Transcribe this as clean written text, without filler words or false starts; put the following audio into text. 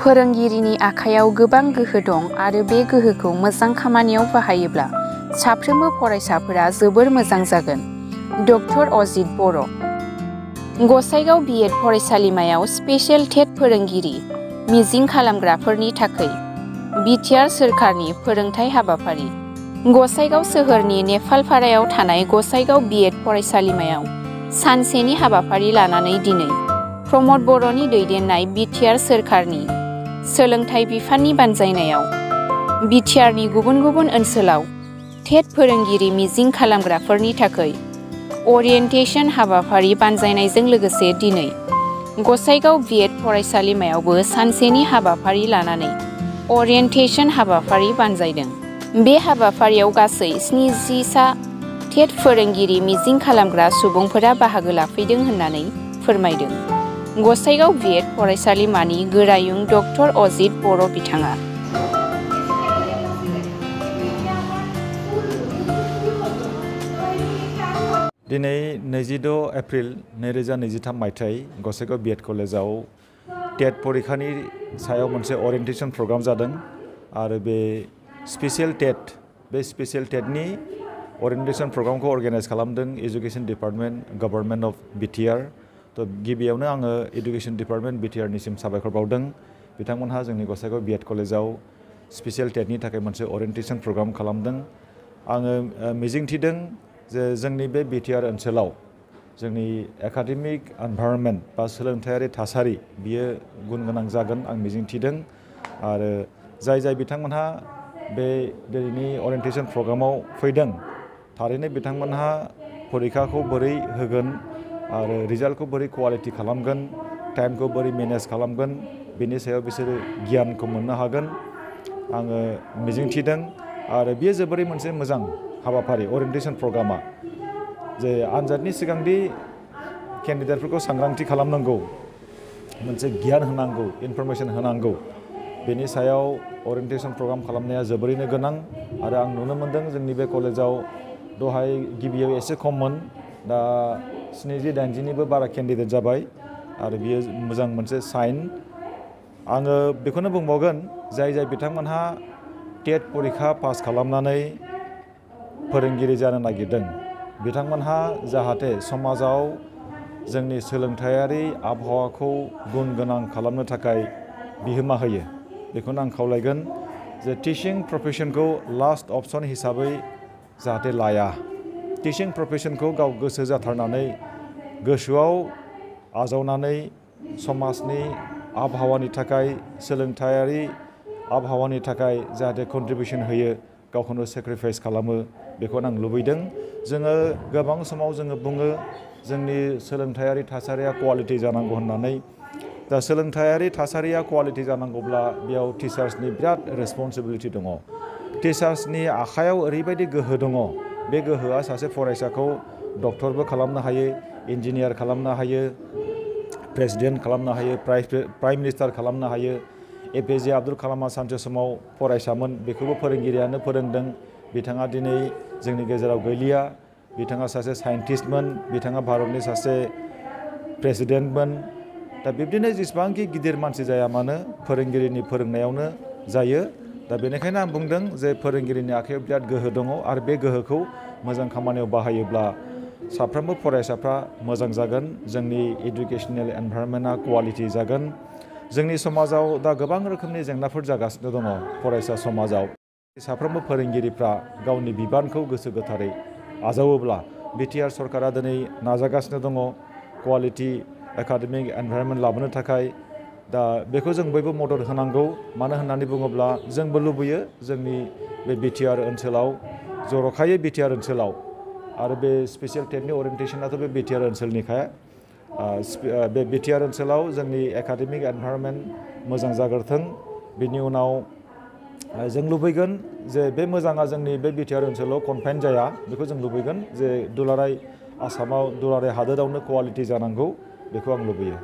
फोरोंगिरिनि आखायाव गोबां गोहो दं आरो बे गोहोखौ मोजां खामानियाव बाहायोब्ला साफ्रोमबो फरायसाफोरा जोबोर मोजां जागोन। डक्टर अजित बर'। गसाइगाव बिएड फरायसालिमायाव स्पेशेल टेट फोरोंगिरि मिजिं खालामग्राफोरनि थाखाय BTR सोरखारनि फोरोंथाय हाबाफारि। गसाइगाव सोहोरनि नेपालपारायाव थानाय गसाइगाव बिएड फरायसालिमायाव सानसेनि हाबाफारि लानानै दिनै प्रमद बर'नि दैदेननाय BTR सोरखारनि सोलोंथाइ बिफाननि बानजायनायाव BTRनि गुबुन गुबुन ओनसोलाव टेट फोरोंगिरि मिजिं खालामग्राफोरनि थाखाय अरियेन्टेसन हाबाफारि बानजायनायजों लोगोसे दिनै गसाइगाव बिएड फरायसालिमायावबो सानसेनि हाबाफारि लानानै अरियेन्टेसन हाबाफारि बानजायदों। बे हाबाफारियाव गासै 70 सा टेट फोरोंगिरि मिजिं खालामग्रा सुबुंफोरा बाहागो लाफैदों होननानै फोरमायदों गसाइगाव बिएड फरायसालिमानि गोरायुं डक्टर अजित बर' बिथाङा। दिनै 26 एप्रिल 2023 मायथाइ गसाइगाव बिएड कलेजाव टेट परिखानि सायाव मोनसे अरियेन्टेसन प्रग्राम जादों आरो बे स्पेशेल टेटनि अरियेन्टेसन प्रग्रामखौ अर्गानाइज खालामदों education department government of BTR। तो गिबियावनो आङो एजुकेशन डिपार्टमेन्ट BTRनिसिम साबायखर बावदों। बिथांमोनहा जोंनि गसाइगाव बिएड कलेजाव स्पेशेल टेटनि थाखाय मोनसे अरियेन्टेसन प्रग्राम खालामदों। आङो मिजिंथिदों जे जोंनि बे BTR ओनसोलाव जोंनि एकाडेमिक एनभायरनमेन्ट बा सोलोंथायारि थासारि बियो गुन गोनां जागोन आं मिजिंथिदों आरो जाय बिथांमोनहा बे दिनैनि अरियेन्टेसन प्रग्रामाव फैदों थारैनो बिथांमोनहा परिखाखौ बोरै होगोन आरो रिजाल्टखौ बोरै क्वालिटि खालामगोन टाइमखौ बोरै मेनेज खालामगोन बेनि सायाव बिसोरो गियानखौ मोननो हागोन आङो मिजिंथिदों आरो बेयो जोबोरै मोनसे मोजां हाबाफारि अरियेन्टेसन प्रग्रामा जे आनजादनि सिगांदि केन्डिडेटफोरखौ सांग्रांथि खालामनांगौ मोनसे गियान होनांगौ इनफरमेसन होनांगौ बेनि सायाव अरियेन्टेसन प्रग्राम खालामनाया जोबोरैनो गोनां आरो आं नुनो मोनदों जोंनि बे कलेजाव दहाय गिबियाव एसे खममोन दा 70-80निबो बारा केन्डिडेट जाबाय आरो बियो मोजां मोनसे साइन। आङो बेखौनो बुंबावगोन जाय बिथांमोनहा टेट परिखा पास खालामनानै फोरोंगिरि जानो नागिरदों बिथांमोनहा जाहाथे समाजाव जोंनि सोलोंथायारि आबहावाखौ गुन गोनां खालामनो थाखाय बिहोमा होयो बेखौनो आं खावलायगोन जे टिचिं प्रफेसनखौ लास्ट अपसन हिसाबै जाहाथे लाया टिचिं प्रफेसनखौ गाव गोसो जाथारनानै गोसोआव आजावनानै समाजनि आबहावानि थाखाय सोलोंथायारि आबहावानि थाखाय जाहाथे कन्ट्रिबिउसन होयो गावखौनो सेक्रिफाइस खालामो बेखौनो आं लुबैदों। जोङो गोबां समाव जोङो बुङो जोंनि सोलोंथायारि थासारिया क्वालिटि जानांगौ होननानै दा सोलोंथायारि थासारिया क्वालिटि जानांगौब्ला बेयाव टिचार्सनि बिराद रेसपन्सिबिलिटि दङ। टिचार्सनि आखायाव ओरैबायदि गोहो दङ बे गोहोआ सासे फरायसाखौ डक्टरबो खालामनो हायो इन्जिनियार खालामनो हायो प्रेसिडेन्ट खालामनो हायो प्राइम मिनिस्टार खालामनो हायो। APJ आब्दुल कालामआ सानसे समाव फरायसामोन बेखौबो फोरोंगिरियानो फोरोंदों बिथाङा दिनै जोंनि गेजेराव गैलिया बिथाङा सासे साइन्टिस्टमोन बिथाङा भारतनि सासे प्रेसिडेन्टमोन दा बिब्दिनो जेसेबांखि गिदिर मानसि जाया मानो फोरोंगिरिनि फोरोंनायावनो जायो दा बेनिखायनो आं बुंदों जे फोरोंगिरिनि आखायाव बिराद गोहो दङ आरो बे गोहोखौ मोजां खामानियाव बाहायोब्ला साफ्रोमबो फरायसाफ्रा मोजां जागोन जोंनि एडुकेसनेल एनभायरनमेन्टआ क्वालिटि जागोन। जोंनि समाजाव दा गोबां रोखोमनि जेंनाफोर जागासिनो दङ फरायसा समाजाव साफ्रोमबो फोरोंगिरिफ्रा गावनि बिबानखौ गोसो गोथारै आजावोब्ला BTR सरकारा दिनै नाजागासिनो दङ क्वालिटि एकाडेमिक एनभायरनमेन्ट लाबोनो थाखाय दा बेखौ जों बयबो मदद होनांगौ मानो होननानै बुङोब्ला जोंबो लुबैयो जोंनि बे BTR ओनसोलाव जर'खायै BTR ओनसोलाव आरो बे स्पेशेल टेटनि अरियेन्टेसनाथ' बे BTR ओनसोलनिखा बे BTR ओनसोलाव जोंनि एकाडेमिक एनभायरनमेन्ट मोजां जाग्रोथों बिनि उनाव जों लुबैगोन जे बे मोजाङा जोंनि बे BTR ओनसोलाव कनफाइन जाया बेखौ जों लुबैगोन जे दुलाराय आसामाव दुलाराय हादोरावनो क्वालिटि जानांगौ बेखौ आं लुबैयो।